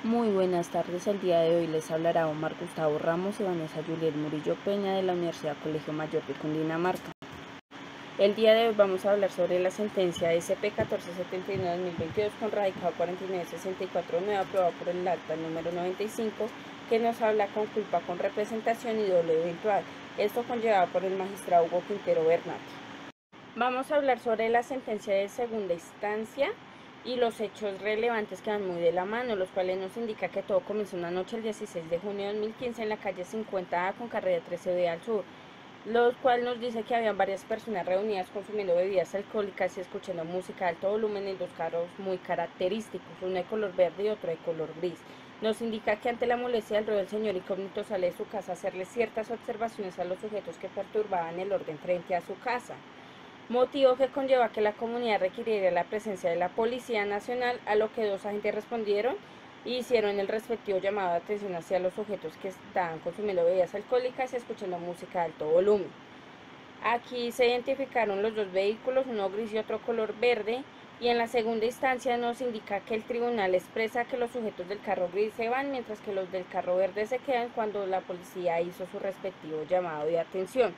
Muy buenas tardes, el día de hoy les hablará Omar Gustavo Ramos y Vanessa Juliet Murillo Peña de la Universidad Colegio Mayor de Cundinamarca. El día de hoy vamos a hablar sobre la sentencia SP 1479-2022 con radicado 4964-9 aprobada por el acta número 95 que nos habla con culpa con representación y doble eventual. Esto conllevado por el magistrado Hugo Quintero Bernat. Vamos a hablar sobre la sentencia de segunda instancia y los hechos relevantes que van muy de la mano, los cuales nos indica que todo comenzó una noche el 16 de junio de 2015 en la calle 50A con carrera 13B al sur, los cuales nos dice que habían varias personas reunidas consumiendo bebidas alcohólicas y escuchando música de alto volumen en dos carros muy característicos, uno de color verde y otro de color gris. Nos indica que ante la molestia del ruido el señor incógnito sale de su casa a hacerle ciertas observaciones a los sujetos que perturbaban el orden frente a su casa, motivo que conlleva que la comunidad requiriera la presencia de la Policía Nacional, a lo que dos agentes respondieron y hicieron el respectivo llamado de atención hacia los sujetos que estaban consumiendo bebidas alcohólicas y escuchando música de alto volumen. Aquí se identificaron los dos vehículos, uno gris y otro color verde, y en la segunda instancia nos indica que el tribunal expresa que los sujetos del carro gris se van, mientras que los del carro verde se quedan cuando la policía hizo su respectivo llamado de atención.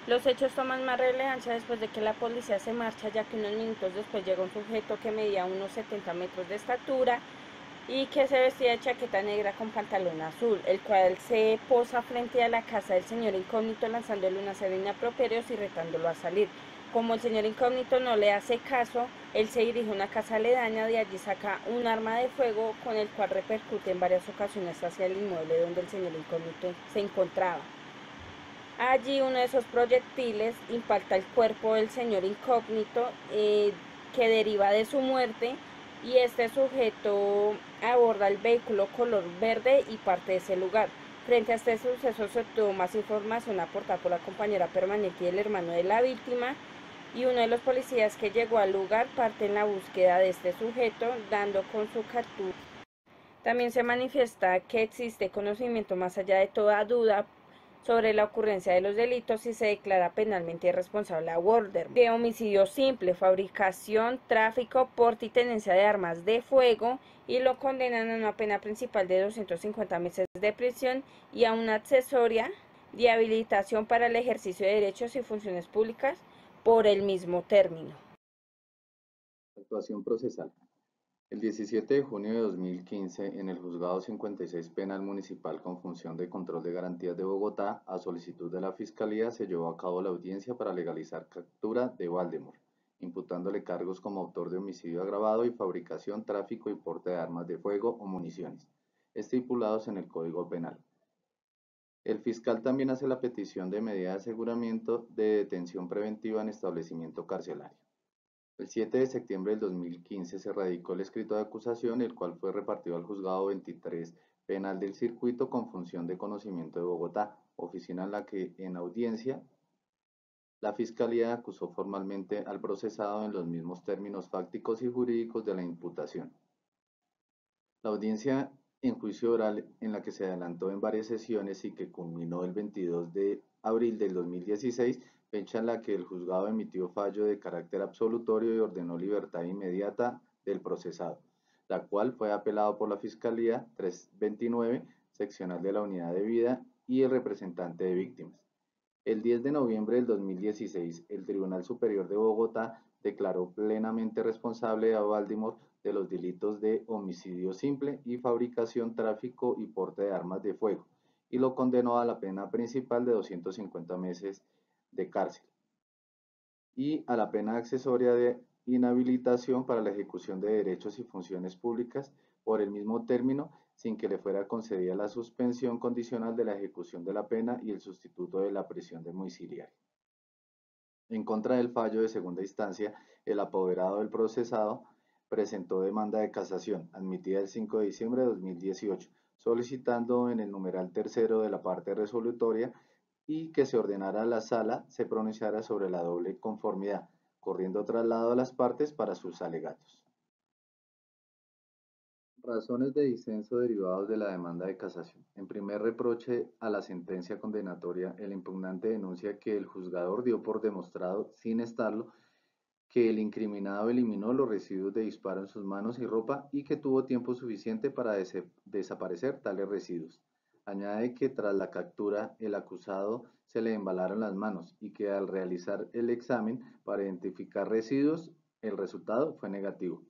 Los hechos toman más relevancia después de que la policía se marcha, ya que unos minutos después llega un sujeto que medía unos 70 metros de estatura y que se vestía de chaqueta negra con pantalón azul, el cual se posa frente a la casa del señor incógnito lanzándole una serie de improperios y retándolo a salir. Como el señor incógnito no le hace caso, él se dirige a una casa aledaña, de allí saca un arma de fuego con el cual repercute en varias ocasiones hacia el inmueble donde el señor incógnito se encontraba. Allí uno de esos proyectiles impacta el cuerpo del señor incógnito, que deriva de su muerte, y este sujeto aborda el vehículo color verde y parte de ese lugar. Frente a este suceso se obtuvo más información aportada por la compañera permanente y el hermano de la víctima, y uno de los policías que llegó al lugar parte en la búsqueda de este sujeto, dando con su captura. También se manifiesta que existe conocimiento más allá de toda duda sobre la ocurrencia de los delitos y se declara penalmente responsable a Walder de homicidio simple, fabricación, tráfico, porte y tenencia de armas de fuego, y lo condenan a una pena principal de 250 meses de prisión y a una accesoria de habilitación para el ejercicio de derechos y funciones públicas por el mismo término. Actuación procesal. El 17 de junio de 2015, en el Juzgado 56 Penal Municipal con función de control de garantías de Bogotá, a solicitud de la Fiscalía, se llevó a cabo la audiencia para legalizar captura de Valdemar, imputándole cargos como autor de homicidio agravado y fabricación, tráfico y porte de armas de fuego o municiones, estipulados en el Código Penal. El fiscal también hace la petición de medida de aseguramiento de detención preventiva en establecimiento carcelario. El 7 de septiembre del 2015 se radicó el escrito de acusación, el cual fue repartido al Juzgado 23 Penal del Circuito con función de conocimiento de Bogotá, oficina en la que, en audiencia, la Fiscalía acusó formalmente al procesado en los mismos términos fácticos y jurídicos de la imputación. La audiencia en juicio oral, en la que se adelantó en varias sesiones y que culminó el 22 de abril del 2016, fecha en la que el juzgado emitió fallo de carácter absolutorio y ordenó libertad inmediata del procesado, la cual fue apelado por la Fiscalía 329 seccional de la Unidad de Vida y el representante de víctimas. El 10 de noviembre del 2016, el Tribunal Superior de Bogotá declaró plenamente responsable a Valdemar de los delitos de homicidio simple y fabricación, tráfico y porte de armas de fuego, y lo condenó a la pena principal de 250 meses de cárcel y a la pena accesoria de inhabilitación para la ejecución de derechos y funciones públicas por el mismo término, sin que le fuera concedida la suspensión condicional de la ejecución de la pena y el sustituto de la prisión domiciliaria. En contra del fallo de segunda instancia, el apoderado del procesado presentó demanda de casación, admitida el 5 de diciembre de 2018, solicitando en el numeral tercero de la parte resolutoria y que se ordenara a la sala se pronunciara sobre la doble conformidad, corriendo traslado a las partes para sus alegatos. Razones de disenso derivados de la demanda de casación. En primer reproche a la sentencia condenatoria, el impugnante denuncia que el juzgador dio por demostrado, sin estarlo, que el incriminado eliminó los residuos de disparo en sus manos y ropa y que tuvo tiempo suficiente para desaparecer tales residuos. Añade que tras la captura el acusado se le embalaron las manos y que al realizar el examen para identificar residuos el resultado fue negativo.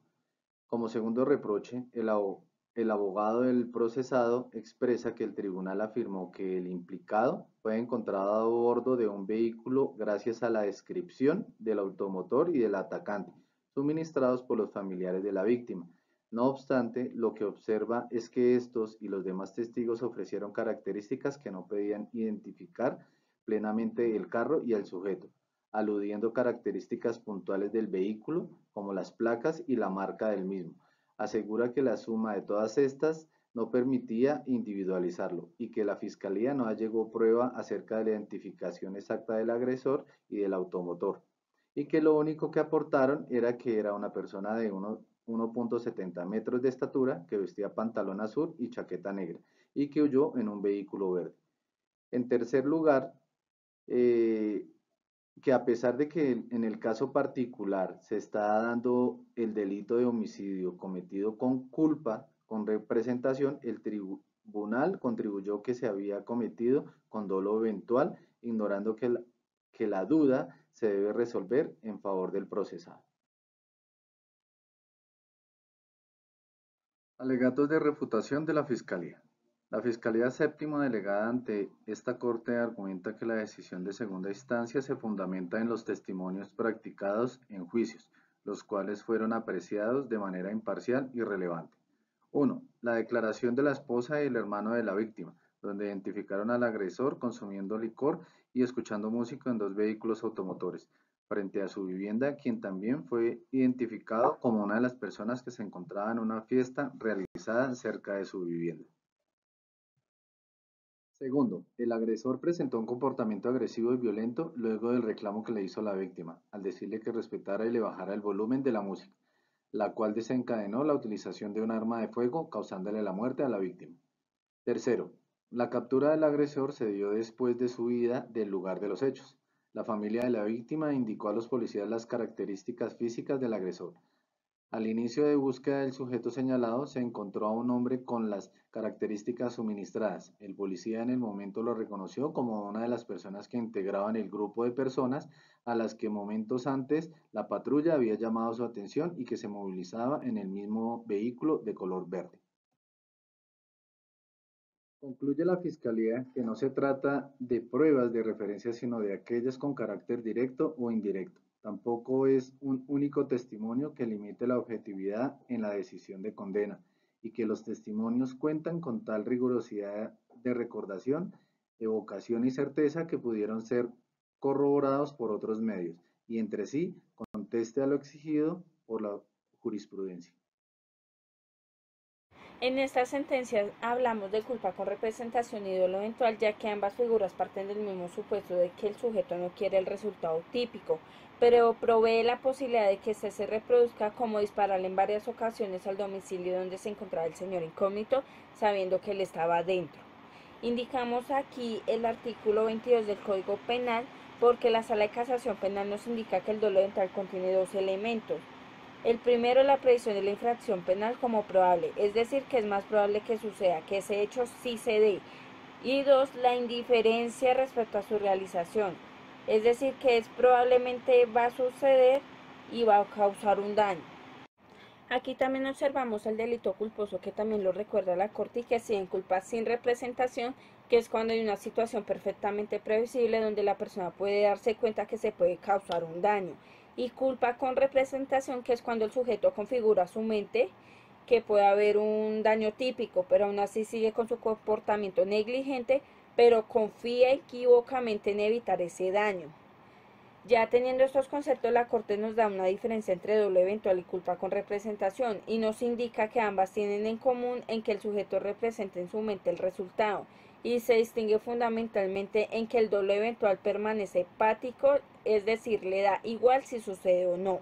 Como segundo reproche, el abogado del procesado expresa que el tribunal afirmó que el implicado fue encontrado a bordo de un vehículo gracias a la descripción del automotor y del atacante, suministrados por los familiares de la víctima. No obstante, lo que observa es que estos y los demás testigos ofrecieron características que no podían identificar plenamente el carro y el sujeto, aludiendo características puntuales del vehículo, como las placas y la marca del mismo. Asegura que la suma de todas estas no permitía individualizarlo y que la Fiscalía no allegó prueba acerca de la identificación exacta del agresor y del automotor, y que lo único que aportaron era que era una persona de 1,70 metros de estatura, que vestía pantalón azul y chaqueta negra, y que huyó en un vehículo verde. En tercer lugar, que a pesar de que en el caso particular se está dando el delito de homicidio cometido con culpa, con representación, el tribunal contribuyó que se había cometido con dolo eventual, ignorando que la duda se debe resolver en favor del procesado. Alegatos de refutación de la Fiscalía. La Fiscalía Séptima delegada ante esta Corte argumenta que la decisión de segunda instancia se fundamenta en los testimonios practicados en juicios, los cuales fueron apreciados de manera imparcial y relevante. 1. La declaración de la esposa y el hermano de la víctima, donde identificaron al agresor consumiendo licor y escuchando música en dos vehículos automotores, frente a su vivienda, quien también fue identificado como una de las personas que se encontraba en una fiesta realizada cerca de su vivienda. Segundo, el agresor presentó un comportamiento agresivo y violento luego del reclamo que le hizo la víctima, al decirle que respetara y le bajara el volumen de la música, la cual desencadenó la utilización de un arma de fuego, causándole la muerte a la víctima. Tercero, la captura del agresor se dio después de su huida del lugar de los hechos. La familia de la víctima indicó a los policías las características físicas del agresor. Al inicio de búsqueda del sujeto señalado, se encontró a un hombre con las características suministradas. El policía en el momento lo reconoció como una de las personas que integraban el grupo de personas a las que momentos antes la patrulla había llamado su atención y que se movilizaba en el mismo vehículo de color verde. Concluye la Fiscalía que no se trata de pruebas de referencia, sino de aquellas con carácter directo o indirecto. Tampoco es un único testimonio que limite la objetividad en la decisión de condena, y que los testimonios cuentan con tal rigurosidad de recordación, evocación y certeza que pudieron ser corroborados por otros medios, y entre sí conteste a lo exigido por la jurisprudencia. En esta sentencia hablamos de culpa con representación y dolo eventual, ya que ambas figuras parten del mismo supuesto de que el sujeto no quiere el resultado típico, pero provee la posibilidad de que éste se reproduzca, como dispararle en varias ocasiones al domicilio donde se encontraba el señor incógnito, sabiendo que él estaba dentro. Indicamos aquí el artículo 22 del Código Penal, porque la Sala de Casación Penal nos indica que el dolo eventual contiene dos elementos. El primero, la previsión de la infracción penal como probable, es decir, que es más probable que suceda, que ese hecho sí se dé. Y dos, la indiferencia respecto a su realización, es decir, que es probablemente va a suceder y va a causar un daño. Aquí también observamos el delito culposo, que también lo recuerda la Corte, y que si en culpa sin representación, que es cuando hay una situación perfectamente previsible donde la persona puede darse cuenta que se puede causar un daño, y culpa con representación, que es cuando el sujeto configura su mente que puede haber un daño típico, pero aún así sigue con su comportamiento negligente, pero confía equivocamente en evitar ese daño. Ya teniendo estos conceptos, la Corte nos da una diferencia entre dolo eventual y culpa con representación, y nos indica que ambas tienen en común en que el sujeto representa en su mente el resultado, y se distingue fundamentalmente en que el dolo eventual permanece hepático, es decir, le da igual si sucede o no,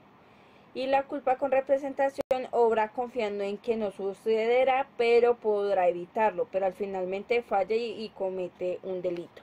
y la culpa con representación obra confiando en que no sucederá, pero podrá evitarlo, pero al finalmente falla y comete un delito.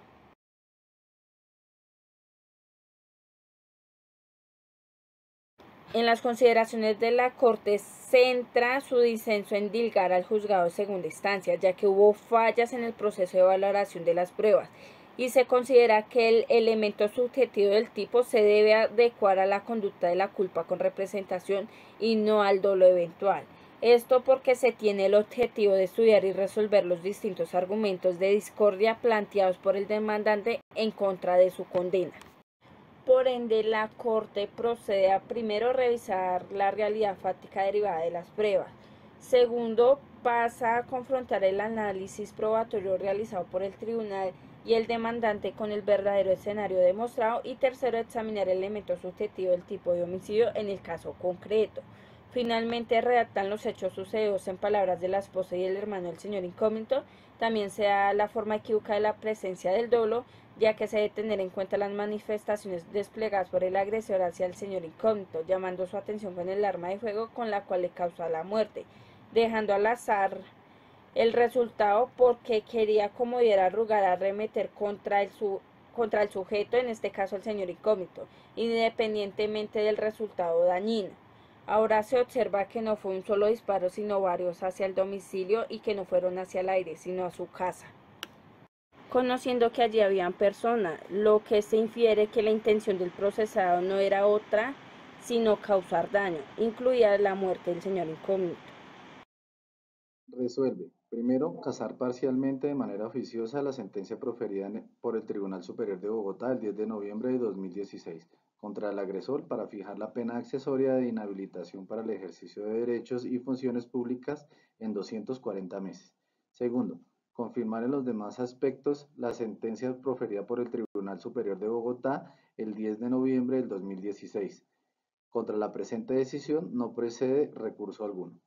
En las consideraciones de la Corte centra su disenso en dilgar al juzgado de segunda instancia, ya que hubo fallas en el proceso de valoración de las pruebas y se considera que el elemento subjetivo del tipo se debe adecuar a la conducta de la culpa con representación y no al dolo eventual. Esto porque se tiene el objetivo de estudiar y resolver los distintos argumentos de discordia planteados por el demandante en contra de su condena. Por ende, la Corte procede a primero revisar la realidad fáctica derivada de las pruebas. Segundo, pasa a confrontar el análisis probatorio realizado por el tribunal y el demandante con el verdadero escenario demostrado. Y tercero, examinar el elemento subjetivo del tipo de homicidio en el caso concreto. Finalmente, redactan los hechos sucedidos en palabras de la esposa y el hermano del señor incógnito. También se da la forma equívoca de la presencia del dolo, ya que se debe tener en cuenta las manifestaciones desplegadas por el agresor hacia el señor incógnito, llamando su atención con el arma de fuego con la cual le causó la muerte, dejando al azar el resultado porque quería, como diera lugar, a arremeter contra el sujeto, en este caso el señor incógnito, independientemente del resultado dañino. Ahora se observa que no fue un solo disparo, sino varios hacia el domicilio y que no fueron hacia el aire, sino a su casa, conociendo que allí habían personas, lo que se infiere que la intención del procesado no era otra sino causar daño, incluida la muerte del señor incógnito. Resuelve. Primero, casar parcialmente de manera oficiosa la sentencia proferida por el Tribunal Superior de Bogotá el 10 de noviembre de 2016 contra el agresor para fijar la pena accesoria de inhabilitación para el ejercicio de derechos y funciones públicas en 240 meses. Segundo, confirmar en los demás aspectos la sentencia proferida por el Tribunal Superior de Bogotá el 10 de noviembre del 2016. Contra la presente decisión no procede recurso alguno.